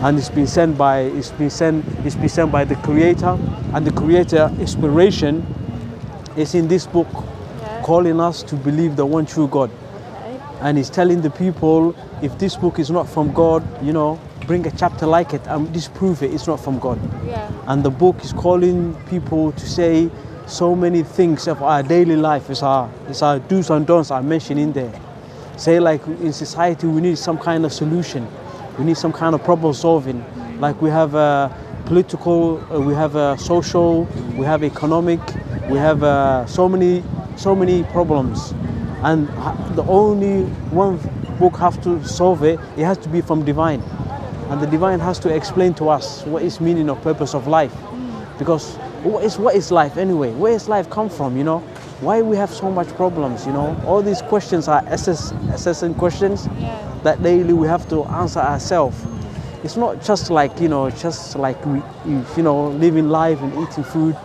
and it's been sent by the Creator, and the Creator inspiration is in this book, calling us to believe the one true God. And he's telling the people, if this book is not from God, you know, bring a chapter like it and disprove it's not from God. And the book is calling people to say so many things of our daily life. It's our do's and don'ts are mentioned in there. Say like in society we need some kind of solution. We need some kind of problem solving. Like we have political, we have social, we have economic, we have so many problems. And the only one book has to solve it. It has to be from divine. And the divine has to explain to us what is meaning or purpose of life. Because what is life anyway? Where does life come from, you know? Why we have so much problems, you know? All these questions are assessing questions that daily we have to answer ourselves. It's not just like, you know, we living life and eating food.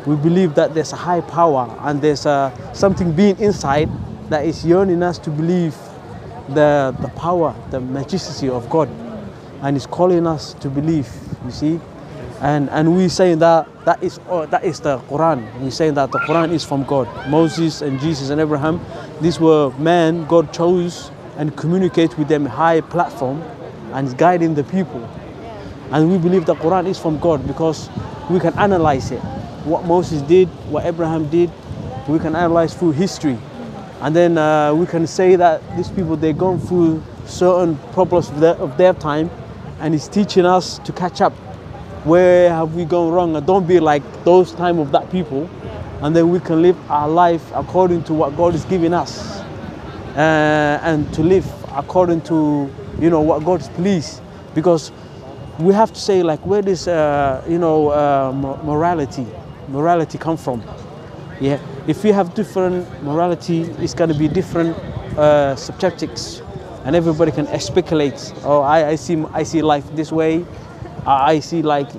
We believe that there's a high power and there's something being inside that is yearning us to believe the power, the majesty of God. And it's calling us to believe, you see? And we saying that is the Quran. We saying that the Quran is from God. Moses and Jesus and Abraham, these were men God chose and communicate with them high platform and is guiding the people. And we believe the Quran is from God because we can analyze it. What Moses did, what Abraham did, we can analyze through history. And then we can say that these people, they've gone through certain problems of their time, and it's teaching us to catch up. Where have we gone wrong? And don't be like those time of that people. And then we can live our life according to what God is giving us. And to live according to, you know, what God is pleased. Because we have to say, like, where does, morality come from? Yeah, if we have different morality, it's going to be different subjects, and everybody can speculate. Oh, I see life this way. I see like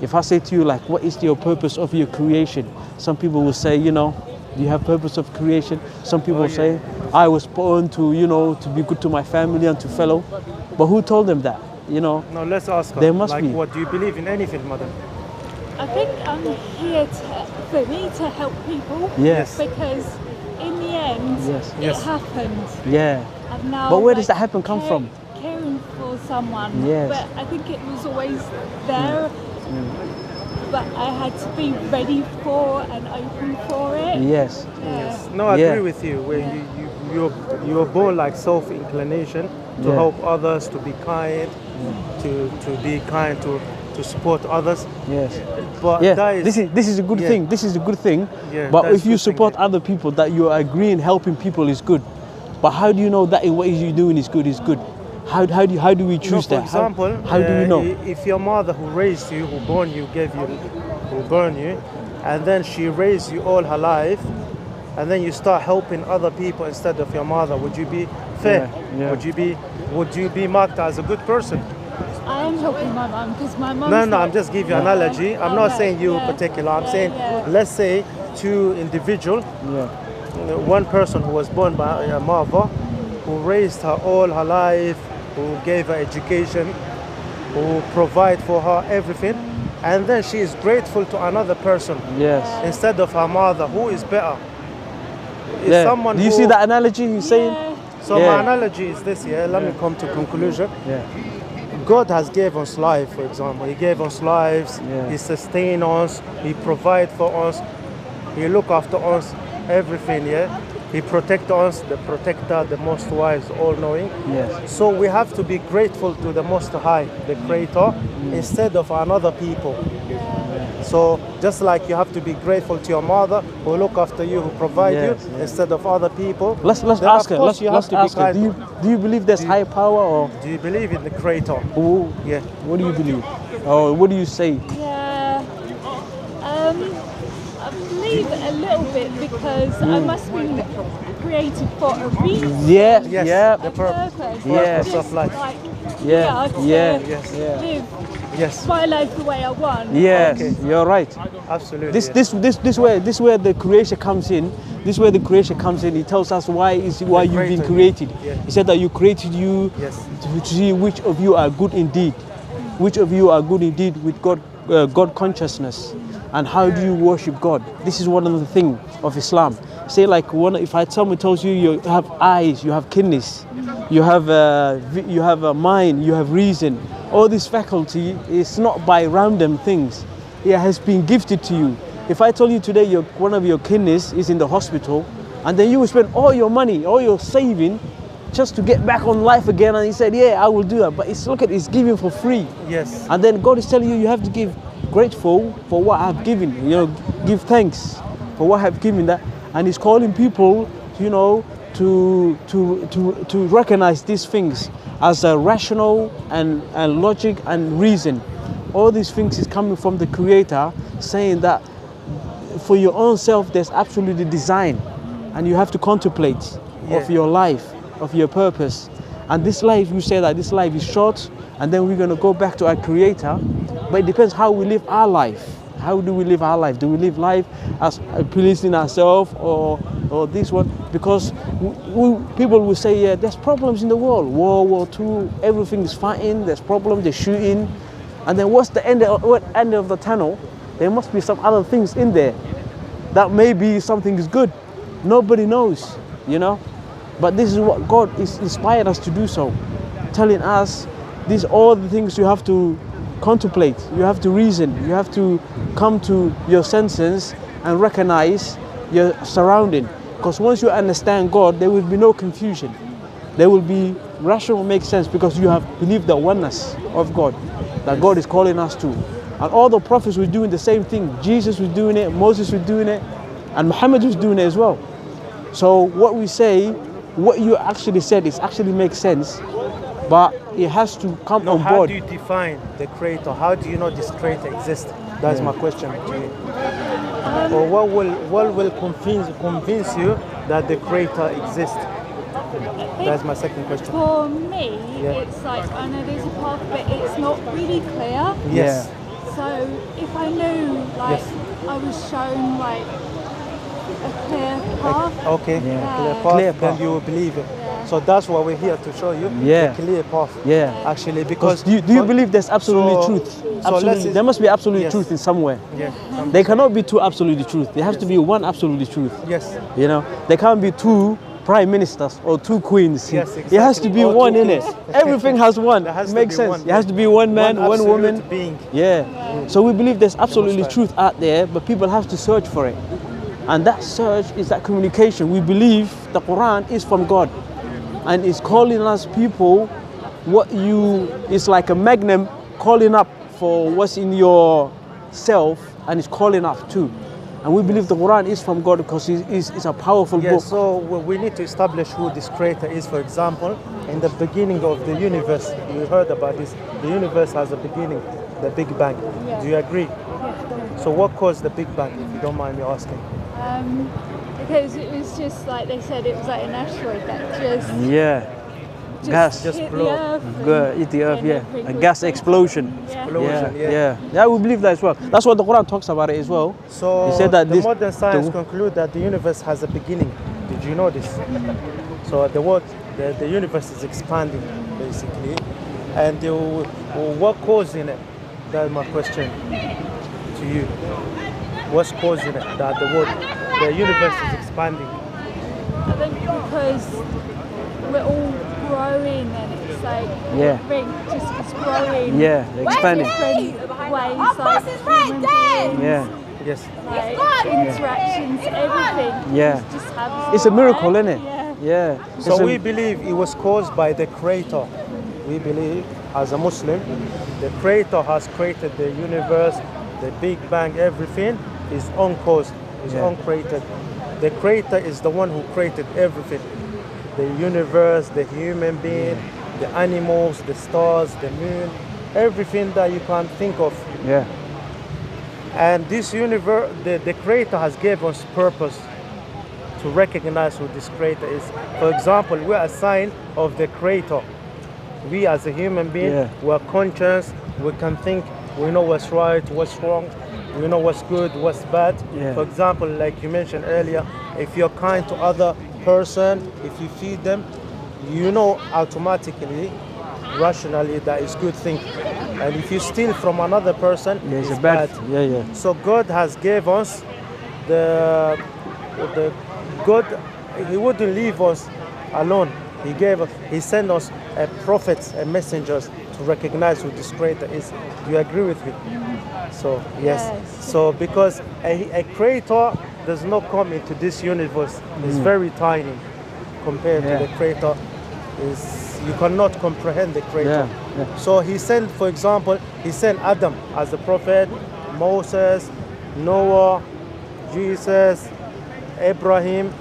if I say to you like, what is your purpose of your creation? Some people will say, you know, do you have purpose of creation? Some people say, I was born to, you know, to be good to my family and to fellow. But who told them that? You know. No, let's ask her. There must be. What do you believe in anything, madam? I think I'm here for me to help people. Yes. Because in the end, it happened. Yeah. And now, but where does that happen come from? Caring for someone. Yes. But I think it was always there. But I had to be ready for and open for it. Yes. Yes. No, I agree with you. Where you're born like self-inclination to help others, to be kind, to be kind, to support others. Yes. But this is a good thing. This is a good thing. Yeah, but if you support other people, that you are agreeing helping people is good. But how do you know that what you're doing is good? How do we choose that? For example, how do we know? If your mother who raised you, who born you, who born you, and then she raised you all her life, and then you start helping other people instead of your mother, would you be fair? Would you be marked as a good person? I am helping my mum because my mum. No, I'm just giving you an analogy. I'm not saying you in particular. I'm saying, let's say two individuals. One person who was born by a mother, who raised her all her life, who gave her education, who provide for her everything, and then she is grateful to another person. Yes. Instead of her mother, who is better? Is someone do you see that analogy he's saying? So my analogy is this. Let me come to conclusion. God has given us life, for example. He gave us lives. He sustains us. He provides for us. He look after us. Everything, He protects us, the protector, the most wise, all-knowing. Yes. So we have to be grateful to the Most High, the Creator, instead of another people. So just like you have to be grateful to your mother, who look after you, who provide you, instead of other people. Let's ask her. Let's ask her. Do you believe there's higher power, or do you believe in the Creator? What do you believe? Or what do you say? I believe a little bit because I must be created for a reason. The purpose of life. Live my life the way I want. You're right. Absolutely. This where the creation comes in. This is where the creation comes in. He tells us why you've been created. He said that you created you to see which of you are good indeed. which of you are good indeed with God consciousness, and how do you worship God? This is one of the things of Islam. Say like if someone tells you you have eyes, you have kidneys, you have a mind, you have reason. All this faculty is not by random things. It has been gifted to you. If I told you today one of your kidneys is in the hospital, and then you will spend all your money, all your saving, just to get back on life again, and he said, yeah, I will do that. But it's given for free. Yes. And then God is telling you have to give grateful for what I've given. Give thanks for what I've given that. And He's calling people, to recognize these things as a rational and logic and reason. All these things is coming from the Creator, saying that for your own self, there's absolutely design, and you have to contemplate of your life, of your purpose. And this life, you say that this life is short, and then we're going to go back to our Creator. But it depends how we live our life. How do we live our life? Do we live life as pleasing ourselves, or this one? Because people will say, yeah, there's problems in the world. World War II, everything is fighting. There's problems, they're shooting. And then what's the end of the tunnel? There must be some other things in there that maybe something is good. Nobody knows, But this is what God is inspired us to do so, telling us these all the things you have to contemplate, you have to reason, you have to come to your senses and recognize your surrounding. Because once you understand God, there will be no confusion. There will be rational make sense, because you have believed the oneness of God, that God is calling us to. And all the prophets were doing the same thing. Jesus was doing it, Moses was doing it, and Muhammad was doing it as well. So what we say, what you actually said, it actually makes sense, but it has to come on board. How do you define the Creator? How do you know this Creator exists? That's my question to you. Or what will convince you that the Creator exists? That's my second question. For me, it's like, I know there's a path, but it's not really clear. Yes. So if I knew, I was shown a clear path. Okay, clear path, then you will believe it. Yeah. So that's what we're here to show you. Yeah. The clear path. Yeah. Actually, because do you believe there's absolute truth? Absolutely. There must be absolute truth in somewhere. Yeah. There cannot be two absolute truth. There has to be one absolute truth. Yes. There can't be two prime ministers or two queens. Yes, exactly. It has to be one, innit? Everything has one. Makes sense. One. It has to be one man, one woman. Being. Yeah. So we believe there's absolutely truth out there, but people have to search for it. And that search is that communication. We believe the Quran is from God, and it's calling us people. It's like a magnum calling up for what's in your self, and it's calling up too. And we believe the Quran is from God because it's a powerful book. So we need to establish who this Creator is. For example, in the beginning of the universe, you heard about this. The universe has a beginning, the Big Bang. Do you agree? Yeah. So what caused the Big Bang, if you don't mind me asking? Because it was just like they said, it was like an asteroid that gas hit blew the up. earth. Hit the earth, and everything a was gas like- explosion. Yeah. Yeah, we believe that as well. That's what the Quran talks about it as well. So He said that the modern science conclude that the universe has a beginning. Did you know this? So the universe is expanding basically, and what causing it? That's my question to you. What's causing it? That the universe is expanding. I think because we're all growing and it's like everything just is growing. Yeah, expanding. Different ways, like human beings, Yeah. Yes. like interactions, everything. Yeah. Just happens. It's a miracle, isn't it? Yeah. Yeah. So we believe it was caused by the Creator. We believe, as a Muslim, the Creator has created the universe, the Big Bang, everything is uncaused, is uncreated. The Creator is the one who created everything. The universe, the human being, the animals, the stars, the moon, everything that you can think of. Yeah. And this universe, the Creator has given us purpose to recognize who this Creator is. For example, we are a sign of the Creator. We as a human being, we are conscious, we can think, we know what's right, what's wrong, we know what's good, what's bad. Yeah. For example, like you mentioned earlier, if you're kind to other person, if you feed them, you know automatically, rationally, that is good thing. And if you steal from another person, Yeah, it's it's a bad. bad. Yeah, yeah. So God has gave us the God. He wouldn't leave us alone. He sent us prophets and messengers to recognize who this creator is. Do you agree with me? So yes. Yes. So because a creator does not come into this universe. It's very tiny compared Yeah. to the creator. You cannot comprehend the creator. Yeah, yeah. So he sent, for example, he sent Adam as a prophet, Moses, Noah, Jesus, Abraham,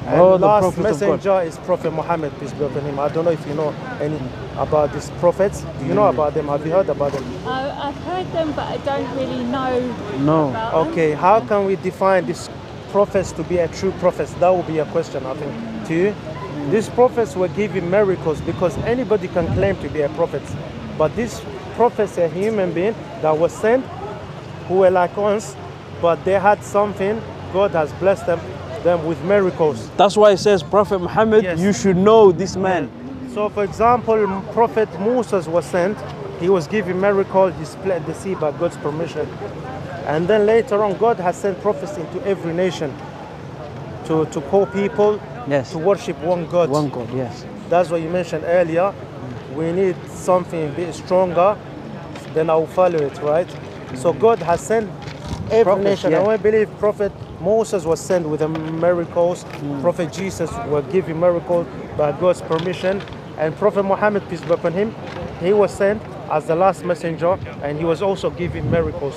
and All the last prophets of God. messenger is Prophet Muhammad, peace be upon him. I don't know if you know any about these prophets. Do you know about them? Have you heard about them? I've heard them, but I don't really know No. about them. Okay, how can we define these prophets to be a true prophet? That would be a question, I think, to you. These prophets were given miracles because anybody can claim to be a prophet. But these prophets are human beings that were sent who were like us, but they had something. God has blessed them with miracles. That's why it says, Prophet Muhammad, Yes. you should know this man. So, for example, Prophet Moses was sent. He was given miracle. He split the sea by God's permission. And then later on, God has sent prophets into every nation to call people Yes. to worship one God. One God, yes. That's what you mentioned earlier. We need something a bit stronger, then I'll follow it, right? So God has sent every Prophets, nation. yeah. And we believe Prophet Moses was sent with the miracles. Prophet Jesus was given miracles by God's permission. And Prophet Muhammad, peace be upon him, he was sent as the last messenger, and he was also given miracles.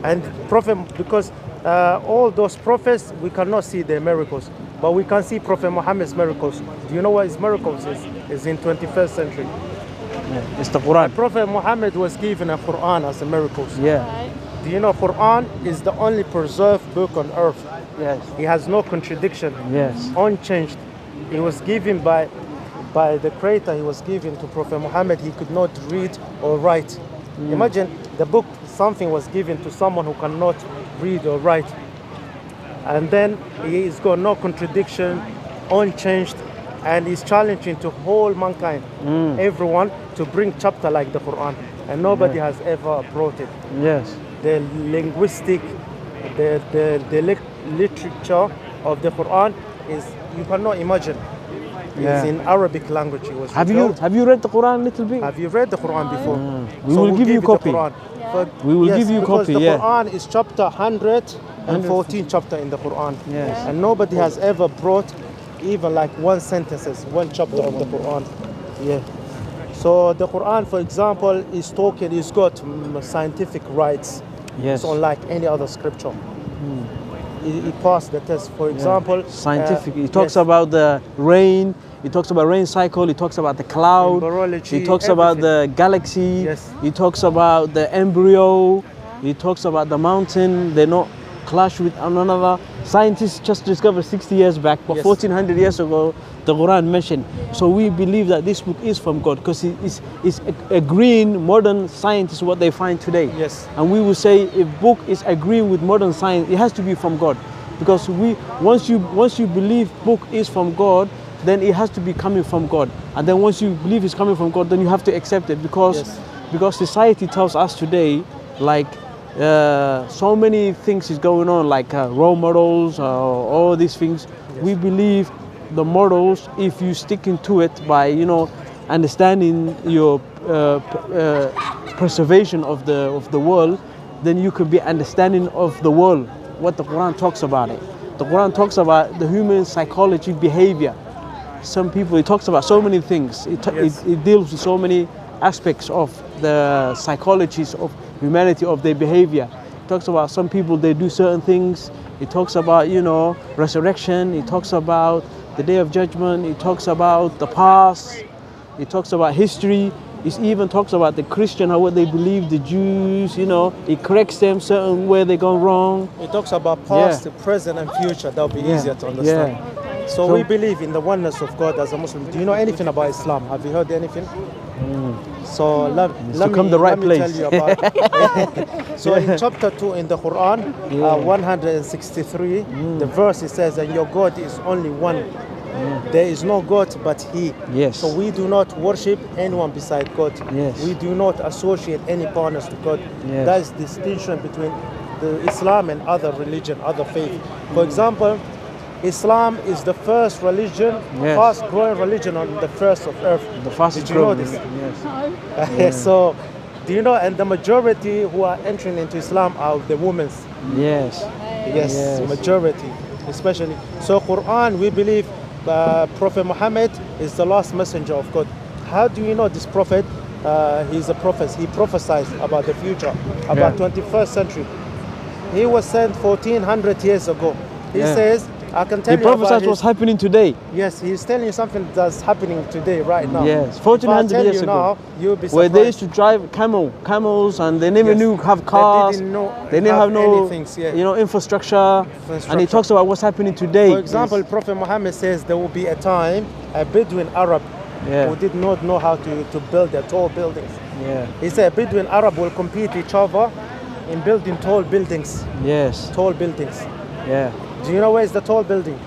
And Prophet, because all those prophets, we cannot see their miracles, but we can see Prophet Muhammad's miracles. Do you know what his miracles is? It's in 21st century. Yeah. It's the Quran. Prophet Muhammad was given a Quran as a miracles. Yeah. Right. Do you know Quran is the only preserved book on earth? Yes. It has no contradiction. Yes. Unchanged. It was given by the creator. He was given to Prophet Muhammad. He could not read or write. Imagine the book, something was given to someone who cannot read or write. And then he's got no contradiction, unchanged, and he's challenging to whole mankind, everyone, to bring chapter like the Quran. And nobody has ever brought it. Yes. The linguistic, the literature of the Quran is, you cannot imagine. Yeah. It's in Arabic language. It was Have you revealed. read the Quran a little bit? Have you read the Quran before? We So will we'll give you the copy. Quran. Yeah. But We will yes, give you because copy, the yeah. Quran is chapter 114 chapter in the Quran. Yes. And nobody has ever brought even like one sentences, one chapter of the Quran. Yeah. So the Quran, for example, is talking, it's got scientific rights. Yes. It's unlike any other scripture. It passed the test. For example, Scientific. It talks yes, about the rain. It talks about rain cycle. It talks about the cloud. Numerology, It talks about everything. the galaxy. Yes. It talks about the embryo. It talks about the mountain. They not clash with one another. Scientists just discovered 60 years back, but Yes. 1400 years ago, the Quran mentioned. So we believe that this book is from God because it's agreeing modern science is what they find today. Yes. And we will say if book is agreeing with modern science, it has to be from God. Because once you believe book is from God, then it has to be coming from God. And then once you believe it's coming from God, then you have to accept it because Yes. because society tells us today like so many things is going on, like role models, all these things. Yes. We believe the models, if you stick into it by understanding your preservation of the world, then you could be understanding of the world, what the Quran talks about it. The Quran talks about the human psychology, behavior. Some people, it talks about so many things. Yes. It deals with so many aspects of the psychologies of humanity, of their behavior. It talks about some people, they do certain things. It talks about, resurrection. It talks about the day of judgment. It talks about the past. It talks about history. It even talks about the Christian, how what they believe, the Jews, it corrects them certain where they go wrong. It talks about past, Yeah. present, and future. That'll be Yeah. easier to understand. Yeah. So we believe in the oneness of God as a Muslim. Do you know anything about Islam? Have you heard anything? So let come the right let me tell place. you about. So in chapter 2 in the Quran, 163, the verse it says, "And your God is only one. There is no God but He. Yes. So we do not worship anyone beside God. Yes. We do not associate any partners to God. Yes. That is the distinction between the Islam and other religion, other faith. For example, Islam is the first religion, Yes. fast growing religion on the face of earth. The fastest Did you know growing. this? Yes. So, do you know? And the majority who are entering into Islam are the women. Yes. Yes, Yes. majority, especially. So, Quran, we believe Prophet Muhammad is the last messenger of God. How do you know this prophet? He's a prophet. He prophesies about the future, about 21st century. He was sent 1400 years ago. He Yeah. says, I can tell He you about prophesied his, what's happening today. Yes, he's telling you something that's happening today, right now. Yes, If I 1400 tell years you ago. now, you'll be Where surprised. they used to drive camels, and they never Yes. knew have cars. They didn't know, They didn't have no, anything. Yeah. you know, infrastructure. And he Infrastructure. talks about what's happening today. For example, Prophet Muhammad says there will be a time a Bedouin Arab Yeah. who did not know how to build their tall buildings. Yeah. He said Bedouin Arab will compete each other in building tall buildings. Yes. Tall buildings. Yeah. Do you know where is the tall building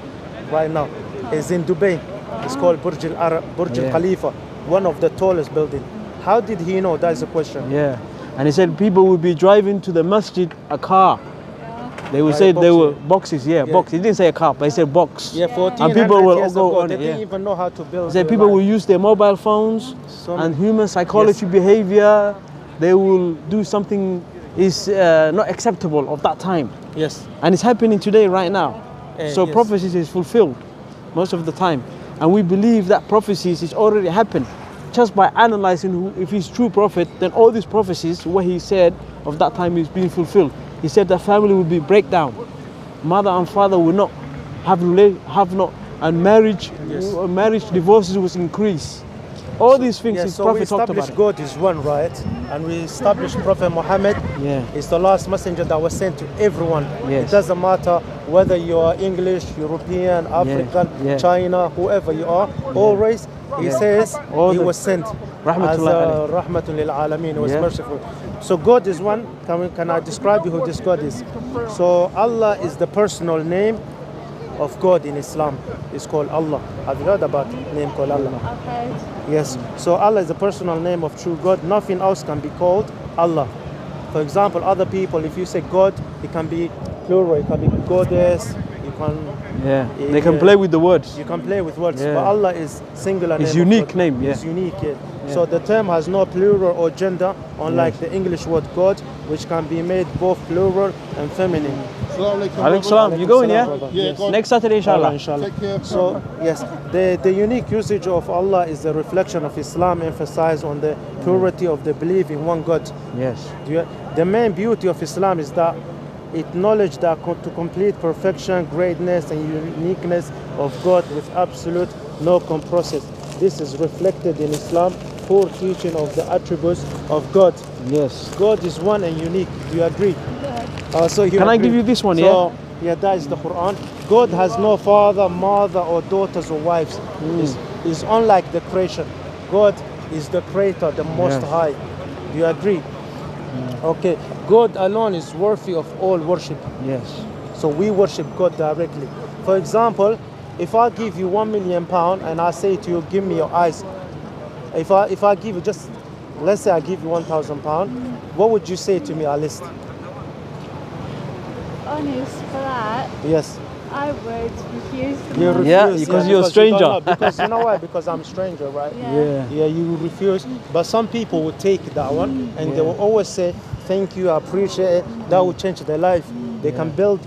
right now? It's in Dubai. It's called Burj Al Arab, Burj Al Yeah. Khalifa, one of the tallest building. How did he know? That's the question. Yeah. And he said people would be driving to the masjid a car. They would By say a they box, were yeah. boxes. Yeah, Yeah. box. He didn't say a car, but he said box. Yeah, 1400 people will years go ago, on they it, didn't yeah. even know how to build. He said the people line. will use their mobile phones Some- and human psychology behavior. They will do something is not acceptable of that time. Yes. And it's happening today, right now. So Yes. prophecies is fulfilled most of the time. And we believe that prophecies is already happened. Just by analyzing who, if he's true prophet, then all these prophecies, what he said of that time is being fulfilled. He said that family will be breakdown. Mother and father will not have not, and marriage divorces will increase. All these things Yes, his so we prophet talked establish about. God is one, right? And we establish Prophet Muhammad Yeah. is the last messenger that was sent to everyone. Yes. It doesn't matter whether you are English, European, African, Yeah. China, whoever you are. Always, he says All he the- was sent Rahmatullah as Rahmatun lil Alameen. He was Yeah. merciful. So God is one. Can I describe you who this God is? So Allah is the personal name of God in Islam. It's called Allah. Have you heard about a name called Allah? Okay. Yes. So Allah is the personal name of true God. Nothing else can be called Allah. For example, other people, if you say God, it can be plural. It can be goddess. You can Yeah. They can play with the words. you can play with words. Yeah. But Allah is singular. It's name of unique God. name, yeah. It's unique. Yeah. So the term has no plural or gender, unlike the English word God, which can be made both plural and feminine. Alex Salam, you going, yeah? Brother. Yeah, Yes. go on. Next Saturday, inshallah. Inshallah. Take care. So yes, the unique usage of Allah is the reflection of Islam, emphasized on the purity of the belief in one God. Yes. The main beauty of Islam is that it acknowledges that to complete perfection, greatness, and uniqueness of God with absolute no compromise. This is reflected in Islam core teaching of the attributes of God. Yes. God is one and unique. Do you agree? So you Can I agree? give you this one, So, yeah, that is the Quran. God has no father, mother, or daughters or wives. It's unlike the creation. God is the creator, the most Yes. high. Do you agree? Okay. God alone is worthy of all worship. Yes. So we worship God directly. For example, if I give you £1 million and I say to you, give me your eyes. If I give you just, let's say I give you £1,000, what would you say to me, Alice? Honest for that, Yes. I would refuse the You money. Yeah, refuse, because you're a you stranger. don't know, because you know why? Because I'm a stranger, right? Yeah. Yeah, you refuse. But some people will take that one and they will always say, thank you, I appreciate it. That will change their life. They can build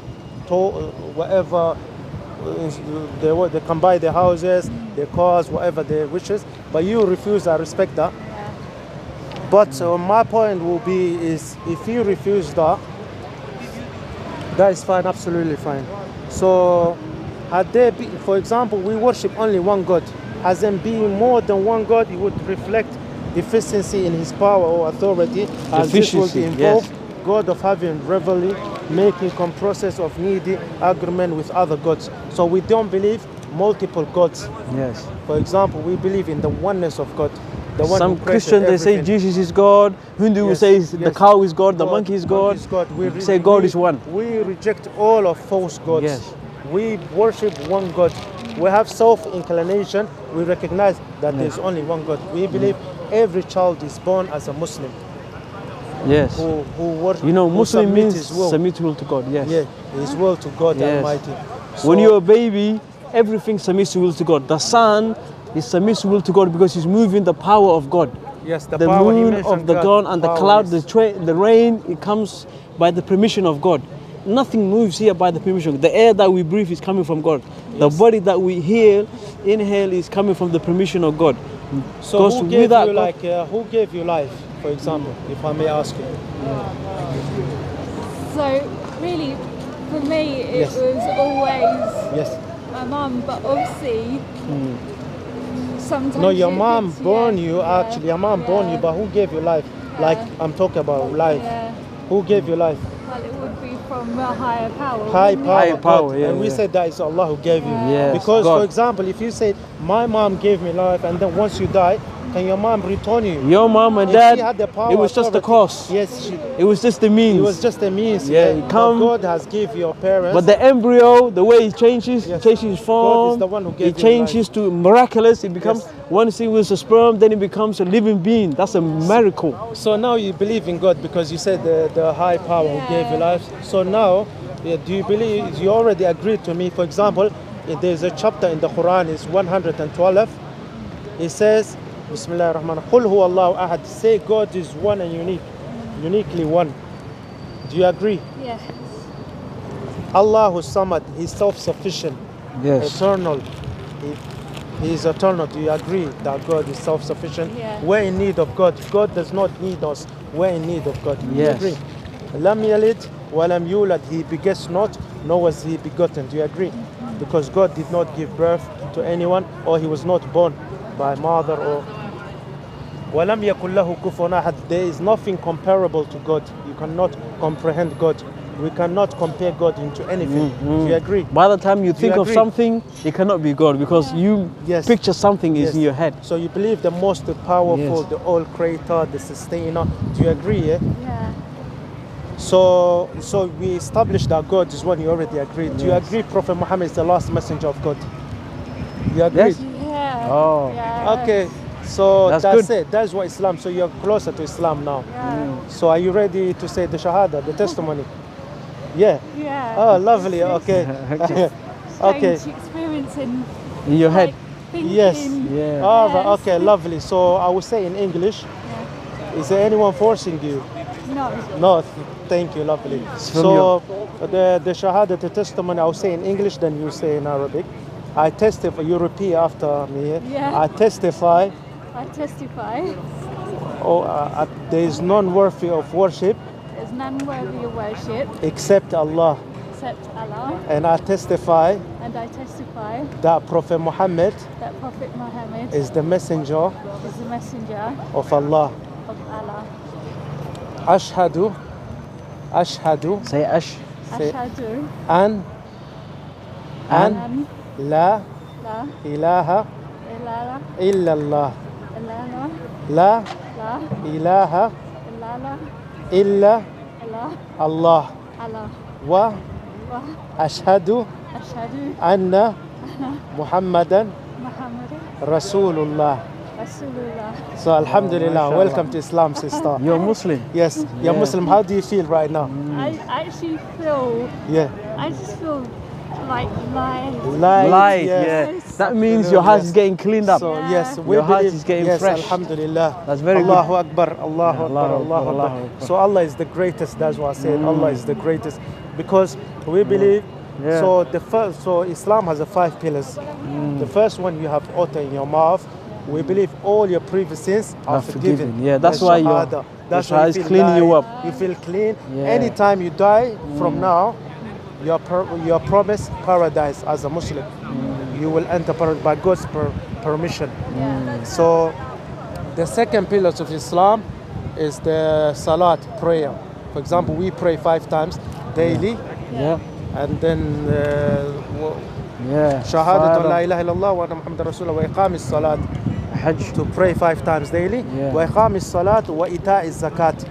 whatever, they can buy their houses, their cars, whatever their wishes. But you refuse, I respect that. But my point will be is if you refuse that, that is fine, absolutely fine. So, had there been, for example, we worship only one God. As there being more than one God, it would reflect deficiency in His power or authority, as this will Deficiency, involve yes. God of having revelry, making process of needy agreement with other gods. So we don't believe multiple gods. Yes. For example, we believe in the oneness of God. The one Some who created Christians, they say everything. Jesus is God. Hindu will Yes, say the yes. cow is God, the monkey is God. We Say God is one. We reject all of false gods. Yes. we worship one God. We have self-inclination. We recognize that there's only one God. We believe every child is born as a Muslim. Yes. Who You know, who Muslim submit means his will. submit will to God. Yes. Yeah, His will to God Yes. Almighty. When So- you're a baby, everything submits will to God. The sun is submits will to God because he's moving the power of God. yes, The power he moon mentioned of the God and the power cloud, is- the rain, it comes by the permission of God. Nothing moves here by the permission. The air that we breathe is coming from God. The Yes. body that we inhale is coming from the permission of God. So Because who gave without you God- who gave you life, for example, if I may ask you? So really, for me, it Yes. was always Yes. my mum, but obviously sometimes No, your it mom gets- born yeah, you yeah, actually. Your mom born you, yeah, but who gave you life? Like I'm talking about life. yeah. Who gave you life? Well, it would be from a higher power. High wouldn't power, Higher power, God. yeah, And we yeah. said that is Allah who gave you. Yes, Because, God. for example, if you say my mom gave me life, and then once you die, can your mom return you? your mom and If dad, she had the power, it was just the authority- cost. Yes, It was just the means. it was just a means. Yeah, it But come- God has give your parents. But the embryo, the way it changes, Yes. changes form. God is the one who gave it you changes to miraculous. It becomes Yes. once it was a sperm, then it becomes a living being. That's a miracle. So now you believe in God because you said the high power who gave you life. So now, do you believe? You already agreed to me. For example, there's a chapter in the Quran, is 112. It says, Bismillah ar-Rahman, Qul huwa Allahu ahad. Say God is one and unique, uniquely one. Do you agree? Yes. Allahu Samad, He's self-sufficient, Yes. eternal. He is eternal. Do you agree that God is self-sufficient? Yeah. We're in need of God. God does not need us. We're in need of God. Do you Yes. agree? Lam yalid wa lam yulad. He begets not, nor was he begotten. Do you agree? Because God did not give birth to anyone, or he was not born by mother or. وَلَمْ يَكُنْ لَهُ كُفُوًا أَحَدٌ. There is nothing comparable to God. You cannot comprehend God. We cannot compare God into anything. Do you agree? By the time you think of agree? something, it cannot be God because you Yes. picture something is Yes. in your head. So you believe the most powerful, Yes. the all creator, the sustainer. Do you agree? Yeah. Yeah. So we established that God is one. You already agreed. Do you Yes. agree Prophet Muhammad is the last messenger of God? You agree? Yes. Yeah. Oh. Yeah. Okay. So That's that's good. it. That's what Islam. So you're closer to Islam now. Yeah. So are you ready to say the Shahada, the testimony? Yeah. Yeah. Oh, lovely. Okay. Okay. Strange experiencing In your head. like, thinking, Yes. Yeah. All right. Yes. Okay. Lovely. So I will say in English. Is there anyone forcing you? No. No, thank you, lovely. from So the Shahada, the testimony, I'll say in English, then you say in Arabic. I testify, you repeat after me. Yeah. I testify, I testify there is none worthy of worship there's none worthy of worship except Allah. except Allah, And I testify and I testify that Prophet Muhammad that Prophet Muhammad is the messenger is the messenger of Allah. of Allah. Ashhadu, Say ash. Say- Ashhadu an an la la ilaha ilaha illallah. illallah La la ilaha ilaha illa illallah Allah. Allah Wa wa ashhadu ashhadu anna Muhammadan Muhammad Rasulullah. Rasulullah. So Alhamdulillah, mashallah. welcome to Islam, sister. You're Muslim. Yes, you're Yeah. Muslim. How do you feel right now? I actually feel Yeah. I just feel like light. Light, yes. yeah. That means your heart Yes. is getting cleaned up. So Yeah. yes, we Your heart believe, is getting yes, fresh. Alhamdulillah. That's very good. Allahu Akbar, Allahu Akbar, Allahu Akbar, Allahu Akbar. Allahu Akbar. So Allah is the greatest. That's what I said. Allah is the greatest because we believe. Yeah. So so Islam has 5 pillars. The first one, you have utter in your mouth. We believe all your previous sins are Are forgiven. forgiven. Yeah, that's The why your- Shahada. That's the why Shahada you is feel cleaning you light, up. You feel clean. Yeah. Anytime you die from now, you're promised paradise as a Muslim. You will enter paradise by God's permission. So the second pillar of Islam is the Salat, prayer. For example, we pray 5 times daily, Yeah. and then Yeah. Shahadatu la Salah, ilaha illallah wa anna Muhammadar Rasulullah wa iqam salat, Hajj. to pray 5 times daily, Yeah. wa iqam salat wa ita zakat,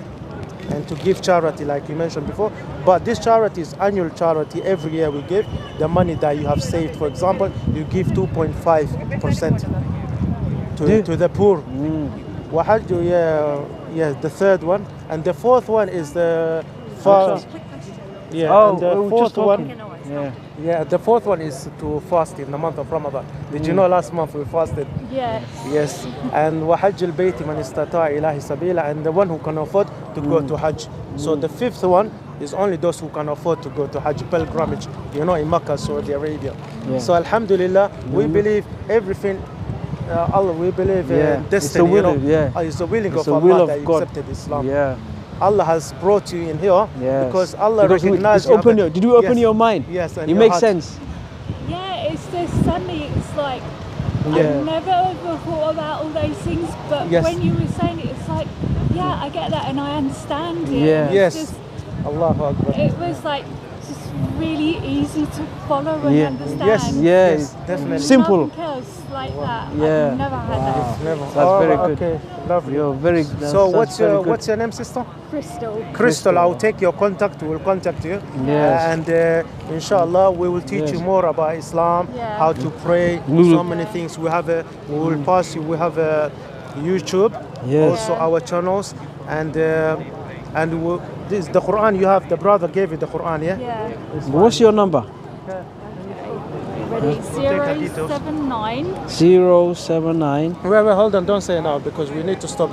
and to give charity like you mentioned before. But this charity is annual charity. Every year we give the money that you have saved. For example, you give 2.5% to the poor. وحج, yeah, the third one. And the fourth one is the fast. Yeah, and the we were fourth just talking. one. Yeah. Yeah, the fourth one is to fast in the month of Ramadan. Did you know last month we fasted? Yes. Yes. And وحج البيت من استطاع إليه سبيلا, and the one who can afford to go to Hajj. So the fifth one is only those who can afford to go to Hajj pilgrimage, in Makkah, Saudi Arabia. Yeah. So Alhamdulillah, we believe everything. Allah, we believe in destiny. It's the will, It's the willing It's of the will Allah of that you God. accepted Islam. Yeah. Allah has brought you in here Yes. because Allah Because recognized it's open did you open your mind? Yes, and it your makes heart. sense. Yeah, it's just suddenly it's like Yeah. I've never ever thought about all those things, but Yes. when you were saying it, it's like, yeah, I get that and I understand it. Yeah. It's Yes. just- Allahu Akbar. it was like just really easy to follow and Yeah. understand. Yes. Yeah. Yes, definitely. Simple. Nothing else like that. Yeah. I've never had that. Never. That's very good. Okay, lovely. You're very So that's very good. what's your name, sister? Crystal. Crystal. I'll take your contact. We'll contact you. Yes. And inshallah, we will teach you Yes. more about Islam, Yeah. how to pray, Mm. so many things. We will pass you. We have a YouTube, Yes. also our channels, and this the Quran. You have the brother gave you the Quran, yeah. Yeah. What's your number? Ready? Take the details. 079 079 Wait, hold on. Don't say now because we need to stop.